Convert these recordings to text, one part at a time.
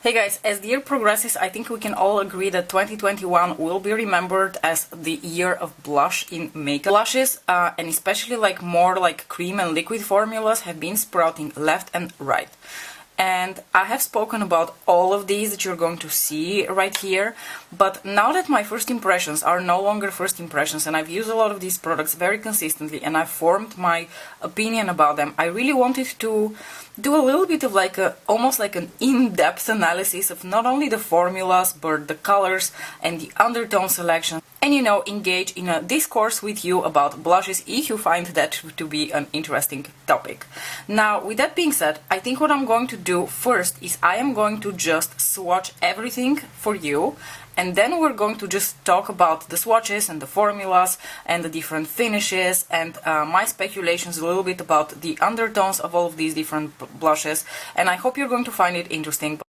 Hey guys, as the year progresses, I think we can all agree that 2021 will be remembered as the year of blush in makeup. Blushes, and especially like more like cream and liquid formulas, have been sprouting left and right. And I have spoken about all of these that you're going to see right here, but now that my first impressions are no longer first impressions and I've used a lot of these products very consistently and I've formed my opinion about them, I really wanted to do a little bit of like almost like an in-depth analysis of not only the formulas but the colors and the undertone selection, and engage in a discourse with you about blushes if you find that to be an interesting topic. Now, with that being said, I think what I'm going to do first is I am going to just swatch everything for you, and then we're going to just talk about the swatches and the formulas and the different finishes and my speculations a little bit about the undertones of all of these different blushes, and I hope you're going to find it interesting.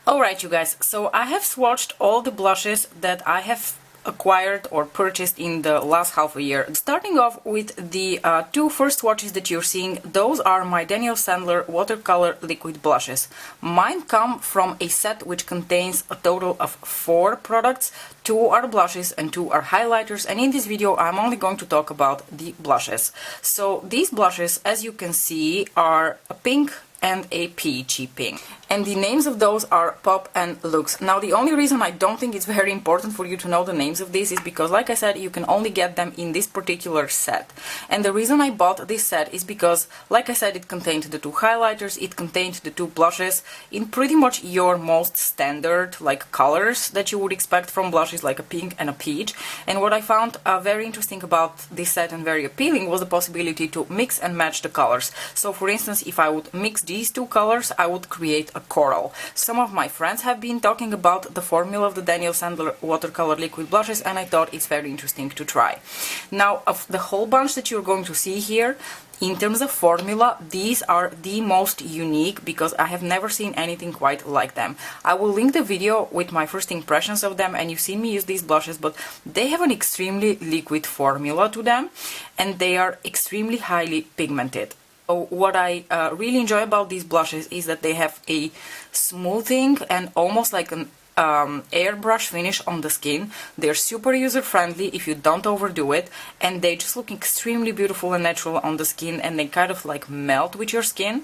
Alright you guys, so I have swatched all the blushes that I have acquired or purchased in the last half a year. Starting off with the two first swatches that you're seeing, those are my Daniel Sandler watercolor liquid blushes. Mine come from a set which contains a total of 4 products. 2 are blushes and 2 are highlighters, and in this video I'm only going to talk about the blushes. So these blushes, as you can see, are a pink and a peachy pink, and the names of those are Pop and Lux. Now, the only reason I don't think it's very important for you to know the names of these is because, like I said, you can only get them in this particular set. And the reason I bought this set is because, like I said, it contained the 2 highlighters, it contained the 2 blushes in pretty much your most standard like colors that you would expect from blushes, like a pink and a peach. And what I found very interesting about this set and very appealing was the possibility to mix and match the colors. So for instance, if I would mix these 2 colors, I would create a coral. Some of my friends have been talking about the formula of the Daniel Sandler watercolor liquid blushes, and I thought it's very interesting to try. Now, of the whole bunch that you're going to see here, in terms of formula, these are the most unique because I have never seen anything quite like them. I will link the video with my first impressions of them, and you've seen me use these blushes, but they have an extremely liquid formula to them and they are extremely highly pigmented. So what I really enjoy about these blushes is that they have a smoothing and almost like an airbrush finish on the skin. They're super user-friendly if you don't overdo it, and they just look extremely beautiful and natural on the skin, and they kind of like melt with your skin.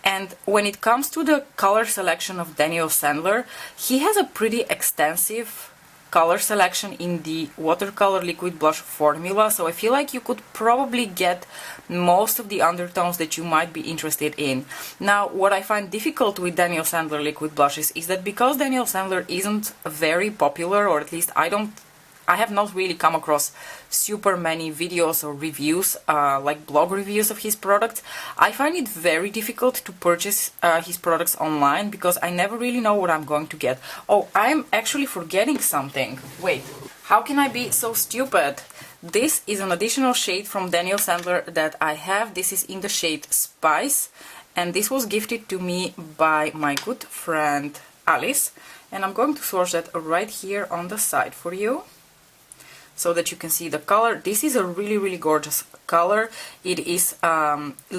And when it comes to the color selection of Daniel Sandler, he has a pretty extensive color selection in the watercolor liquid blush formula, so I feel like you could probably get most of the undertones that you might be interested in. Now, what I find difficult with Daniel Sandler liquid blushes is that because Daniel Sandler isn't very popular, or at least I have not really come across super many videos or reviews, like blog reviews of his products. I find it very difficult to purchase his products online because I never really know what I'm going to get. Oh, I'm actually forgetting something. Wait, how can I be so stupid? This is an additional shade from Daniel Sandler that I have. This is in the shade Spice, and this was gifted to me by my good friend Alice, and I'm going to swatch that right here on the side for you. so that you can see the color. This is a really, really gorgeous color. It is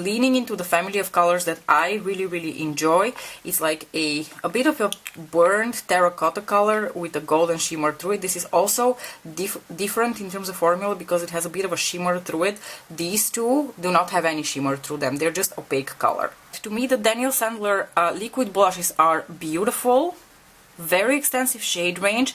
leaning into the family of colors that I really, really enjoy. It's like a bit of a burnt terracotta color with a golden shimmer through it. This is also different in terms of formula because it has a bit of a shimmer through it. These two do not have any shimmer through them. They're just opaque color. To me, the Daniel Sandler liquid blushes are beautiful, very extensive shade range.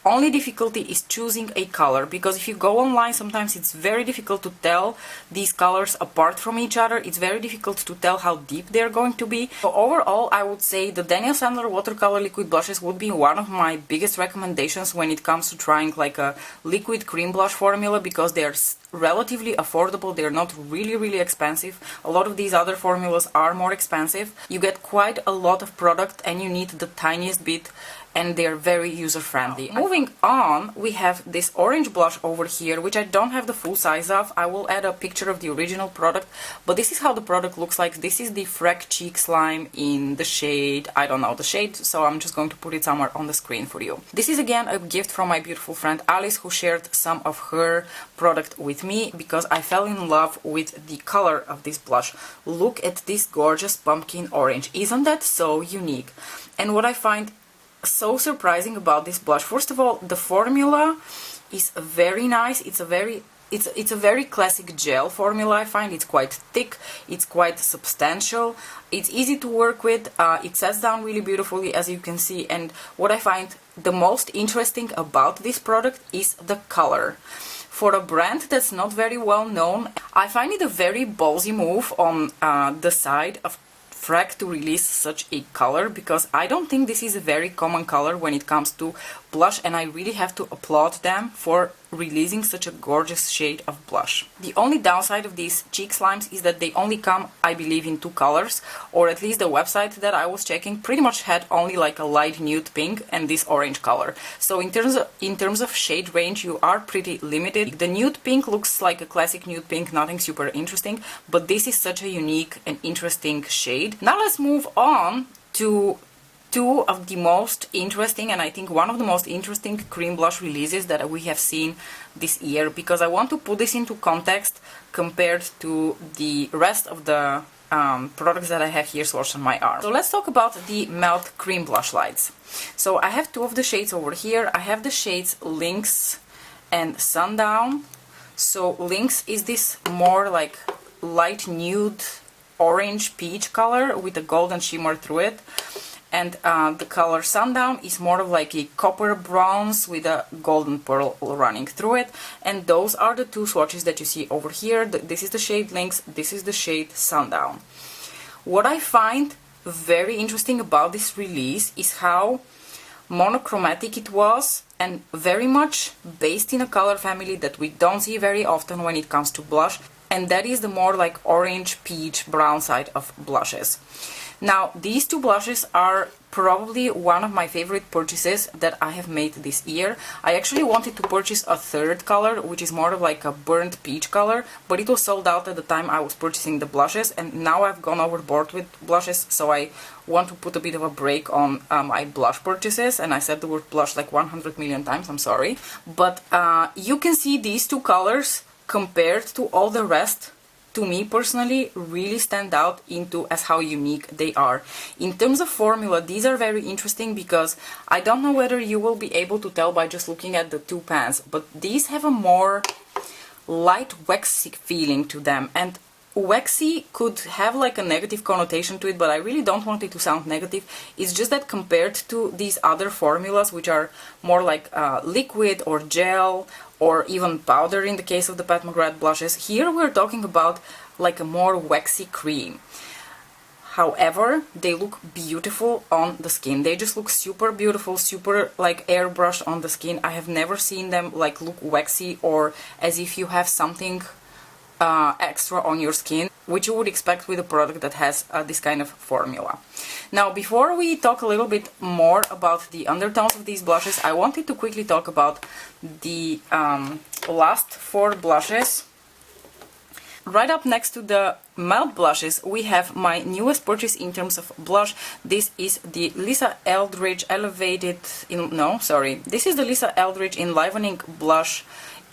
Only difficulty is choosing a color, because if you go online, sometimes it's very difficult to tell these colors apart from each other. It's very difficult to tell how deep they're going to be. So overall, I would say the Daniel Sandler watercolor liquid blushes would be one of my biggest recommendations when it comes to trying like a liquid cream blush formula, because they're relatively affordable. They're not really, really expensive. A lot of these other formulas are more expensive. You get quite a lot of product and you need the tiniest bit, and they're very user-friendly. Moving on, we have this orange blush over here, which I don't have the full size of. I will add a picture of the original product, but this is how the product looks like. This is the Freck Cheek Slime in the shade, I don't know the shade, so I'm just going to put it somewhere on the screen for you. This is again a gift from my beautiful friend Alice, who shared some of her product with me because I fell in love with the color of this blush. Look at this gorgeous pumpkin orange. Isn't that so unique? And what I find so surprising about this blush, first of all, the formula is very nice. It's a very classic gel formula. I find it's quite thick, it's quite substantial, it's easy to work with, it sets down really beautifully, as you can see. And what I find the most interesting about this product is the color. For a brand that's not very well known, I find it a very ballsy move on the side of Freck to release such a color, because I don't think this is a very common color when it comes to blush, and I really have to applaud them for releasing such a gorgeous shade of blush. The only downside of these cheek slimes is that they only come, I believe, in two colors, or at least the website that I was checking pretty much had only like a light nude pink and this orange color. So in terms of shade range, you are pretty limited. The nude pink looks like a classic nude pink, nothing super interesting, but this is such a unique and interesting shade. Now let's move on to two of the most interesting, and I think one of the most interesting cream blush releases that we have seen this year, because I want to put this into context compared to the rest of the products that I have here swatched on my arm. So let's talk about the Melt Cream Blush Lights. So I have two of the shades over here. I have the shades Lynx and Sundown. So Lynx is this more like light nude orange peach color with a golden shimmer through it. And the color Sundown is more of like a copper bronze with a golden pearl running through it. And those are the two swatches that you see over here. This is the shade Lynx, this is the shade Sundown. What I find very interesting about this release is how monochromatic it was, and very much based in a color family that we don't see very often when it comes to blush. And that is the more like orange, peach, brown side of blushes. Now, these two blushes are probably one of my favorite purchases that I have made this year. I actually wanted to purchase a third color, which is more of like a burnt peach color, but it was sold out at the time I was purchasing the blushes, and now I've gone overboard with blushes, so I want to put a bit of a break on my blush purchases, and I said the word blush like 100 million times, I'm sorry. But you can see these two colors compared to all the rest, to me personally, really stand out into as how unique they are. In terms of formula, these are very interesting because I don't know whether you will be able to tell by just looking at the two pans, but these have a more light waxy feeling to them. And waxy could have like a negative connotation to it, but I really don't want it to sound negative. It's just that compared to these other formulas, which are more like liquid or gel or even powder in the case of the Pat McGrath blushes, here we're talking about like a more waxy cream. However, they look beautiful on the skin. They just look super beautiful, super like airbrushed on the skin. I have never seen them like look waxy or as if you have something extra on your skin, which you would expect with a product that has this kind of formula. Now, before we talk a little bit more about the undertones of these blushes, I wanted to quickly talk about the last four blushes. Right up next to the matte blushes, we have my newest purchase in terms of blush. This is the Lisa Eldridge This is the Lisa Eldridge Enlivening Blush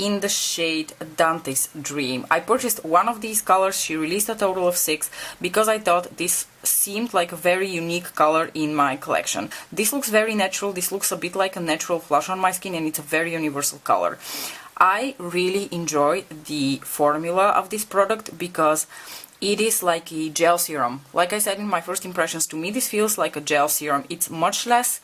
in the shade Dante's Dream. I purchased one of these colors. She released a total of 6 because I thought this seemed like a very unique color in my collection. This looks very natural. This looks a bit like a natural flush on my skin, and it's a very universal color. I really enjoy the formula of this product because it is like a gel serum. Like I said in my first impressions, to me this feels like a gel serum. It's much less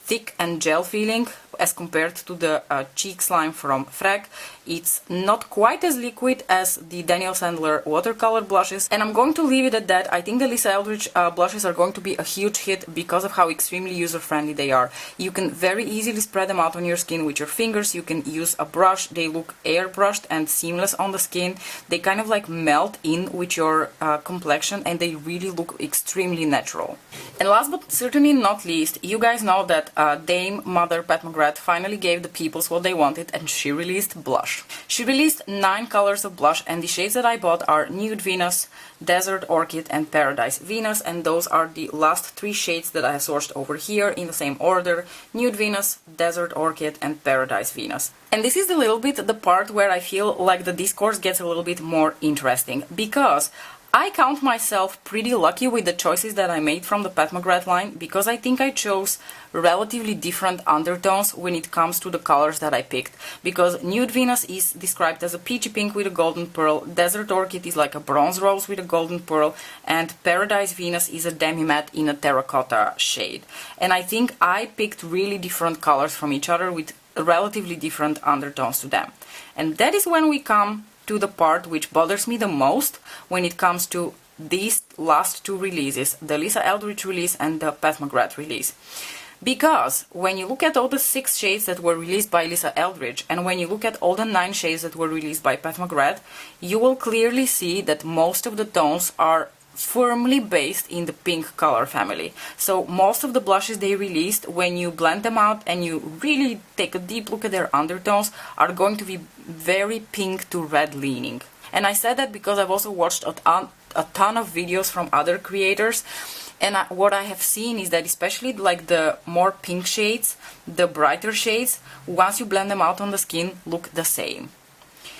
thick and gel feeling as compared to the cheek slime from Frag. It's not quite as liquid as the Daniel Sandler watercolor blushes, and I'm going to leave it at that. I think the Lisa Eldridge blushes are going to be a huge hit because of how extremely user-friendly they are. You can very easily spread them out on your skin with your fingers. You can use a brush. They look airbrushed and seamless on the skin. They kind of like melt in with your complexion, and they really look extremely natural. And last but certainly not least, you guys know that Dame Mother Pat McGrath finally gave the peoples what they wanted, and she released blush. She released 9 colors of blush, and the shades that I bought are Nude Venus, Desert Orchid, and Paradise Venus, and those are the last 3 shades that I have sourced over here in the same order: Nude Venus, Desert Orchid, and Paradise Venus. And this is a little bit the part where I feel like the discourse gets a little bit more interesting, because I count myself pretty lucky with the choices that I made from the Pat McGrath line, because I think I chose relatively different undertones when it comes to the colors that I picked. Because Nude Venus is described as a peachy pink with a golden pearl, Desert Orchid is like a bronze rose with a golden pearl, and Paradise Venus is a demi-matte in a terracotta shade. And I think I picked really different colors from each other with relatively different undertones to them. And that is when we come to the part which bothers me the most when it comes to these last 2 releases, the Lisa Eldridge release and the Pat McGrath release. Because when you look at all the 6 shades that were released by Lisa Eldridge, and when you look at all the 9 shades that were released by Pat McGrath, you will clearly see that most of the tones are firmly based in the pink color family. So most of the blushes they released, when you blend them out and you really take a deep look at their undertones, are going to be very pink to red leaning. And I said that because I've also watched a ton of videos from other creators, and what I have seen is that especially like the more pink shades, the brighter shades, once you blend them out on the skin, look the same.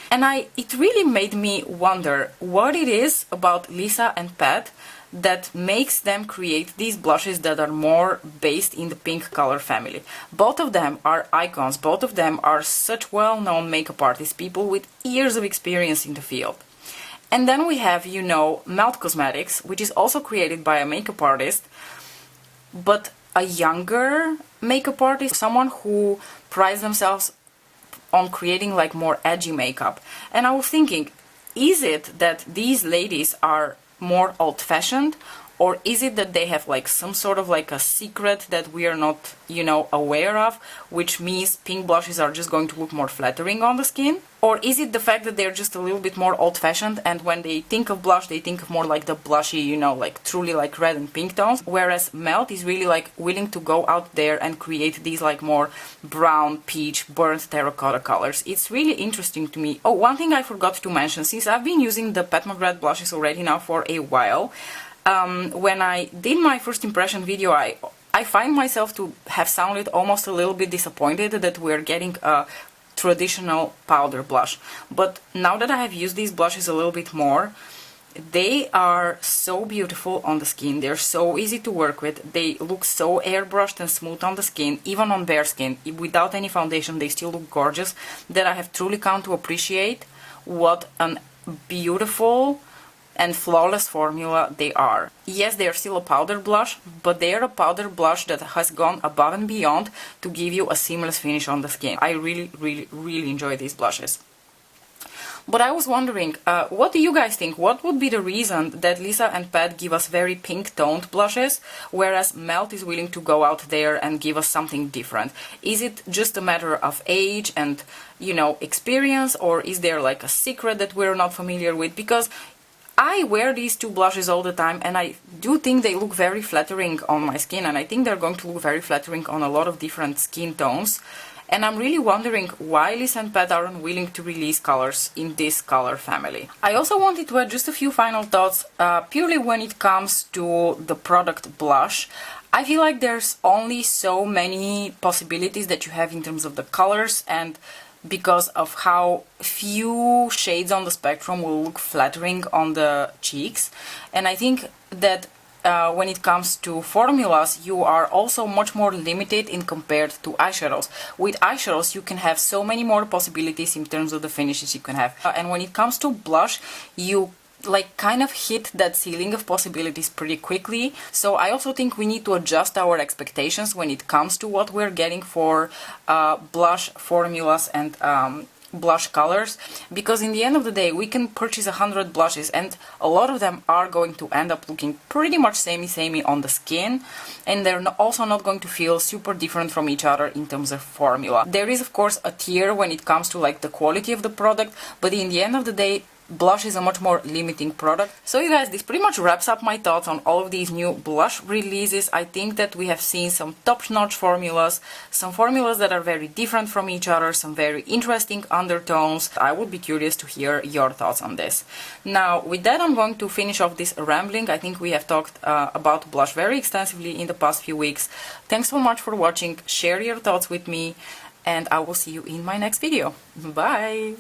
And it really made me wonder what it is about Lisa and Pat that makes them create these blushes that are more based in the pink color family. Both of them are icons, both of them are such well-known makeup artists, people with years of experience in the field. And then we have, you know, Melt Cosmetics, which is also created by a makeup artist, but a younger makeup artist, someone who prides themselves on creating like more edgy makeup. And I was thinking, is it that these ladies are more old-fashioned, or is it that they have like some sort of like a secret that we are not, you know, aware of, which means pink blushes are just going to look more flattering on the skin? Or is it the fact that they're just a little bit more old-fashioned, and when they think of blush, they think of more like the blushy, you know, like truly like red and pink tones, whereas Melt is really like willing to go out there and create these like more brown, peach, burnt terracotta colors. It's really interesting to me. Oh, one thing I forgot to mention, since I've been using the Pat McGrath blushes already now for a while, when I did my first impression video, I find myself to have sounded almost a little bit disappointed that we're getting a traditional powder blush. But now that I have used these blushes a little bit more, they are so beautiful on the skin. They're so easy to work with. They look so airbrushed and smooth on the skin, even on bare skin. Without any foundation, they still look gorgeous, that I have truly come to appreciate what a beautiful and flawless formula they are. Yes, they are still a powder blush, but they are a powder blush that has gone above and beyond to give you a seamless finish on the skin. I really enjoy these blushes. But I was wondering, what do you guys think? What would be the reason that Lisa and Pat give us very pink toned blushes, whereas Melt is willing to go out there and give us something different? Is it just a matter of age and, you know, experience, or is there like a secret that we're not familiar with? Because I wear these 2 blushes all the time, and I do think they look very flattering on my skin, and I think they're going to look very flattering on a lot of different skin tones. And I'm really wondering why Lisa and Pat aren't willing to release colors in this color family. I also wanted to add just a few final thoughts, purely when it comes to the product blush. I feel like there's only so many possibilities that you have in terms of the colors, and because of how few shades on the spectrum will look flattering on the cheeks. And I think that when it comes to formulas, you are also much more limited in compared to eyeshadows. With eyeshadows, you can have so many more possibilities in terms of the finishes you can have. And when it comes to blush, you like kind of hit that ceiling of possibilities pretty quickly. So I also think we need to adjust our expectations when it comes to what we're getting for blush formulas and blush colors, because in the end of the day we can purchase 100 blushes and a lot of them are going to end up looking pretty much samey on the skin, and they're also not going to feel super different from each other in terms of formula. There is of course a tier when it comes to like the quality of the product, but in the end of the day blush is a much more limiting product. So you guys, this pretty much wraps up my thoughts on all of these new blush releases. I think that we have seen some top-notch formulas, some formulas that are very different from each other, some very interesting undertones. I would be curious to hear your thoughts on this. Now, with that, I'm going to finish off this rambling. I think we have talked about blush very extensively in the past few weeks. Thanks so much for watching. Share your thoughts with me, and I will see you in my next video. Bye!